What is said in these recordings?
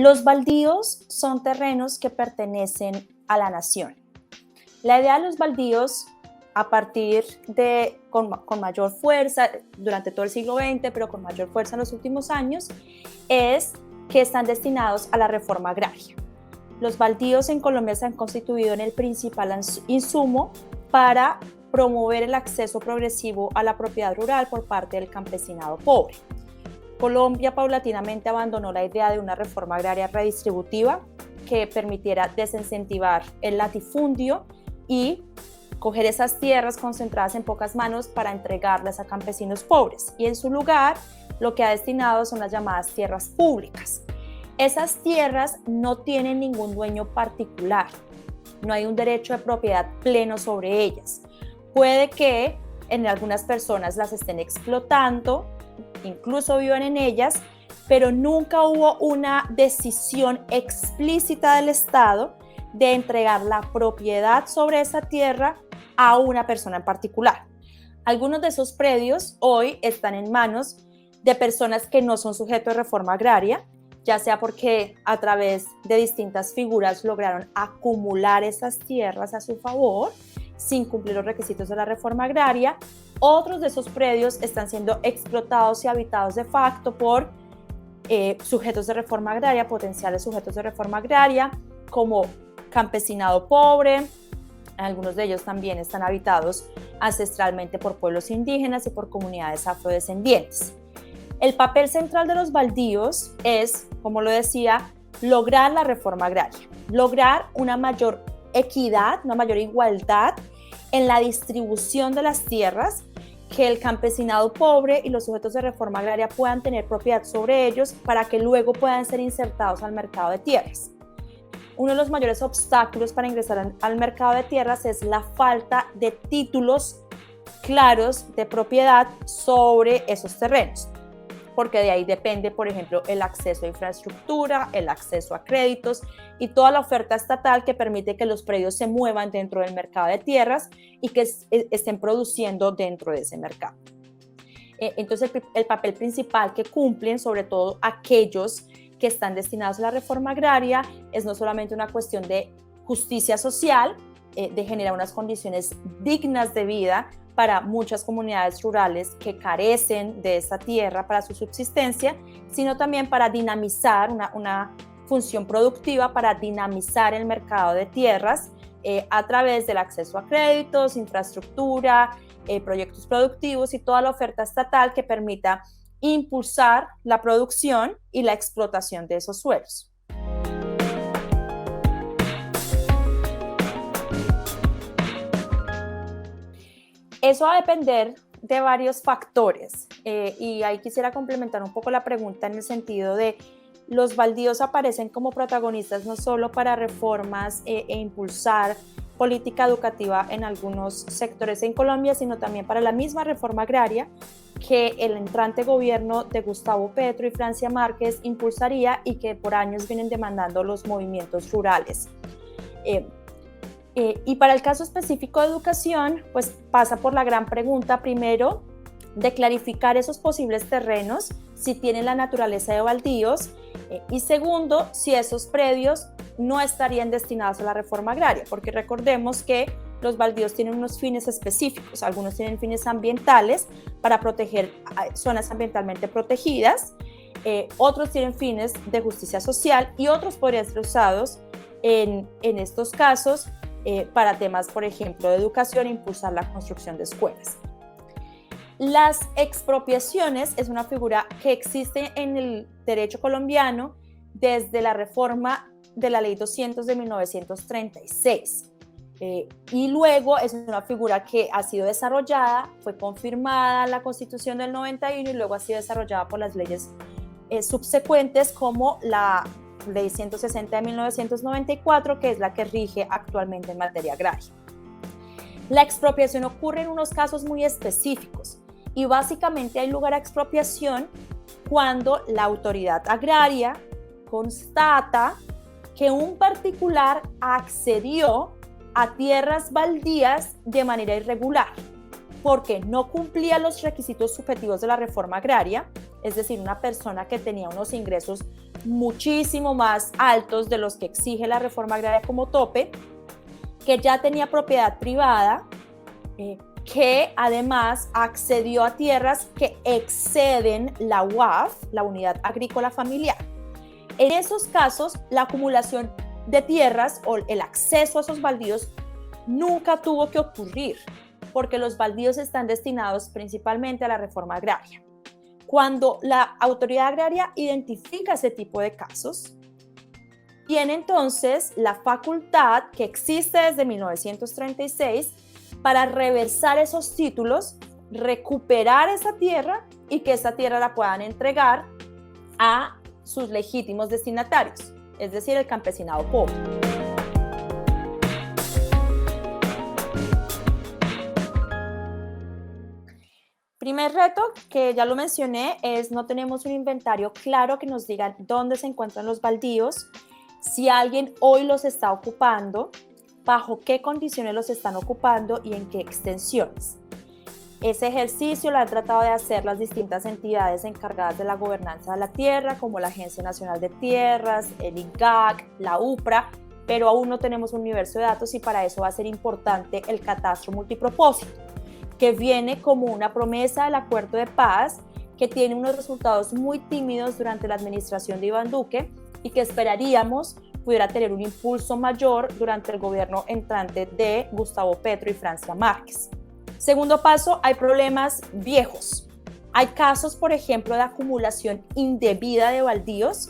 Los baldíos son terrenos que pertenecen a la nación. La idea de los baldíos, a partir de, con mayor fuerza durante todo el siglo XX, pero con mayor fuerza en los últimos años, es que están destinados a la reforma agraria. Los baldíos en Colombia se han constituido en el principal insumo para promover el acceso progresivo a la propiedad rural por parte del campesinado pobre. Colombia paulatinamente abandonó la idea de una reforma agraria redistributiva que permitiera desincentivar el latifundio y coger esas tierras concentradas en pocas manos para entregarlas a campesinos pobres, y en su lugar lo que ha destinado son las llamadas tierras públicas. Esas tierras no tienen ningún dueño particular, no hay un derecho de propiedad pleno sobre ellas. Puede que en algunas personas las estén explotando, incluso vivan en ellas, pero nunca hubo una decisión explícita del Estado de entregar la propiedad sobre esa tierra a una persona en particular. Algunos de esos predios hoy están en manos de personas que no son sujetos de reforma agraria, ya sea porque a través de distintas figuras lograron acumular esas tierras a su favor sin cumplir los requisitos de la reforma agraria. Otros de esos predios están siendo explotados y habitados de facto por sujetos de reforma agraria, potenciales sujetos de reforma agraria, como campesinado pobre. Algunos de ellos también están habitados ancestralmente por pueblos indígenas y por comunidades afrodescendientes. El papel central de los baldíos es, como lo decía, lograr la reforma agraria, lograr una mayor equidad, una mayor igualdad en la distribución de las tierras, que el campesinado pobre y los sujetos de reforma agraria puedan tener propiedad sobre ellos para que luego puedan ser insertados al mercado de tierras. Uno de los mayores obstáculos para ingresar al mercado de tierras es la falta de títulos claros de propiedad sobre esos terrenos, porque de ahí depende, por ejemplo, el acceso a infraestructura, el acceso a créditos y toda la oferta estatal que permite que los predios se muevan dentro del mercado de tierras y que estén produciendo dentro de ese mercado. Entonces, el papel principal que cumplen, sobre todo aquellos que están destinados a la reforma agraria, es no solamente una cuestión de justicia social, de generar unas condiciones dignas de vida para muchas comunidades rurales que carecen de esta tierra para su subsistencia, sino también para dinamizar una función productiva, para dinamizar el mercado de tierras a través del acceso a créditos, infraestructura, proyectos productivos y toda la oferta estatal que permita impulsar la producción y la explotación de esos suelos. Eso va a depender de varios factores y ahí quisiera complementar un poco la pregunta en el sentido de los baldíos aparecen como protagonistas no solo para reformas e impulsar política educativa en algunos sectores en Colombia, sino también para la misma reforma agraria que el entrante gobierno de Gustavo Petro y Francia Márquez impulsaría y que por años vienen demandando los movimientos rurales. Y para el caso específico de educación, pues pasa por la gran pregunta, primero, de clarificar esos posibles terrenos, si tienen la naturaleza de baldíos, y segundo, si esos predios no estarían destinados a la reforma agraria, porque recordemos que los baldíos tienen unos fines específicos, algunos tienen fines ambientales para proteger zonas ambientalmente protegidas, otros tienen fines de justicia social y otros podrían ser usados en estos casos para temas, por ejemplo, de educación e impulsar la construcción de escuelas. Las expropiaciones es una figura que existe en el derecho colombiano desde la reforma de la Ley 200 de 1936. Y luego es una figura que ha sido desarrollada, fue confirmada en la Constitución del 91 y luego ha sido desarrollada por las leyes subsecuentes como la Ley 160 de 1994, que es la que rige actualmente en materia agraria. La expropiación ocurre en unos casos muy específicos y básicamente hay lugar a expropiación cuando la autoridad agraria constata que un particular accedió a tierras baldías de manera irregular porque no cumplía los requisitos subjetivos de la reforma agraria, es decir, una persona que tenía unos ingresos muchísimo más altos de los que exige la reforma agraria como tope, que ya tenía propiedad privada, que además accedió a tierras que exceden la UAF, la Unidad Agrícola Familiar. En esos casos, la acumulación de tierras o el acceso a esos baldíos nunca tuvo que ocurrir, porque los baldíos están destinados principalmente a la reforma agraria. Cuando la autoridad agraria identifica ese tipo de casos, tiene entonces la facultad que existe desde 1936 para reversar esos títulos, recuperar esa tierra y que esa tierra la puedan entregar a sus legítimos destinatarios, es decir, el campesinado pobre. Primer reto, que ya lo mencioné, es no tenemos un inventario claro que nos diga dónde se encuentran los baldíos, si alguien hoy los está ocupando, bajo qué condiciones los están ocupando y en qué extensiones. Ese ejercicio lo han tratado de hacer las distintas entidades encargadas de la gobernanza de la tierra, como la Agencia Nacional de Tierras, el IGAC, la UPRA, pero aún no tenemos un universo de datos y para eso va a ser importante el catastro multipropósito, que viene como una promesa del acuerdo de paz, que tiene unos resultados muy tímidos durante la administración de Iván Duque y que esperaríamos pudiera tener un impulso mayor durante el gobierno entrante de Gustavo Petro y Francia Márquez. Segundo paso, hay problemas viejos. Hay casos, por ejemplo, de acumulación indebida de baldíos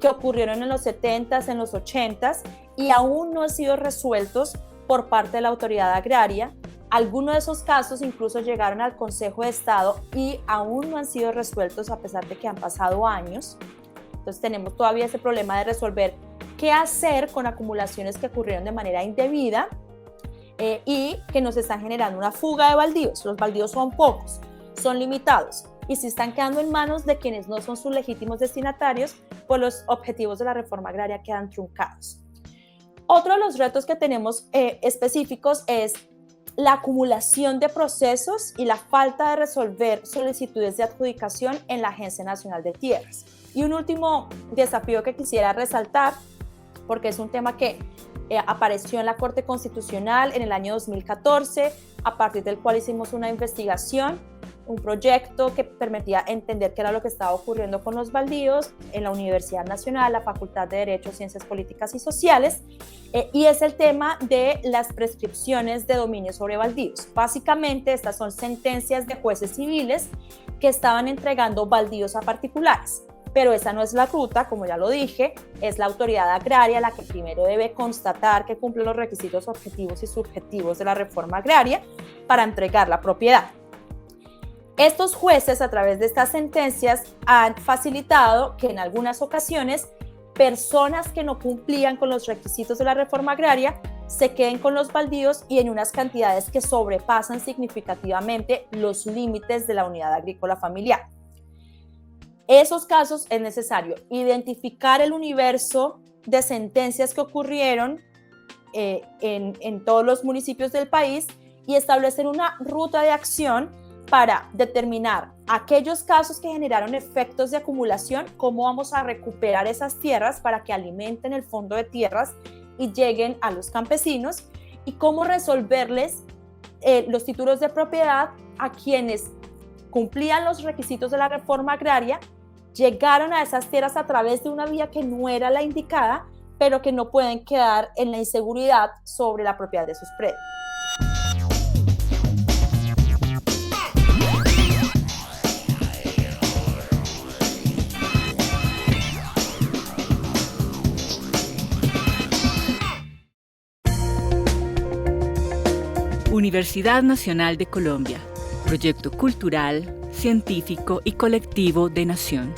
que ocurrieron en los 70s, en los 80s y aún no han sido resueltos por parte de la autoridad agraria. Algunos de esos casos incluso llegaron al Consejo de Estado y aún no han sido resueltos a pesar de que han pasado años. Entonces tenemos todavía ese problema de resolver qué hacer con acumulaciones que ocurrieron de manera indebida y que nos están generando una fuga de baldíos. Los baldíos son pocos, son limitados y si están quedando en manos de quienes no son sus legítimos destinatarios, pues los objetivos de la reforma agraria quedan truncados. Otro de los retos que tenemos específicos es la acumulación de procesos y la falta de resolver solicitudes de adjudicación en la Agencia Nacional de Tierras. Y un último desafío que quisiera resaltar, porque es un tema que apareció en la Corte Constitucional en el año 2014, a partir del cual hicimos una investigación, un proyecto que permitía entender qué era lo que estaba ocurriendo con los baldíos en la Universidad Nacional, la Facultad de Derecho, Ciencias Políticas y Sociales, y es el tema de las prescripciones de dominio sobre baldíos. Básicamente, estas son sentencias de jueces civiles que estaban entregando baldíos a particulares. Pero esa no es la ruta, como ya lo dije, es la autoridad agraria la que primero debe constatar que cumple los requisitos objetivos y subjetivos de la reforma agraria para entregar la propiedad. Estos jueces, a través de estas sentencias, han facilitado que en algunas ocasiones personas que no cumplían con los requisitos de la reforma agraria se queden con los baldíos y en unas cantidades que sobrepasan significativamente los límites de la unidad agrícola familiar. Esos casos es necesario identificar el universo de sentencias que ocurrieron en todos los municipios del país y establecer una ruta de acción para determinar aquellos casos que generaron efectos de acumulación, cómo vamos a recuperar esas tierras para que alimenten el fondo de tierras y lleguen a los campesinos y cómo resolverles los títulos de propiedad a quienes cumplían los requisitos de la reforma agraria, llegaron a esas tierras a través de una vía que no era la indicada, pero que no pueden quedar en la inseguridad sobre la propiedad de sus predios. Universidad Nacional de Colombia, proyecto cultural, científico y colectivo de Nación.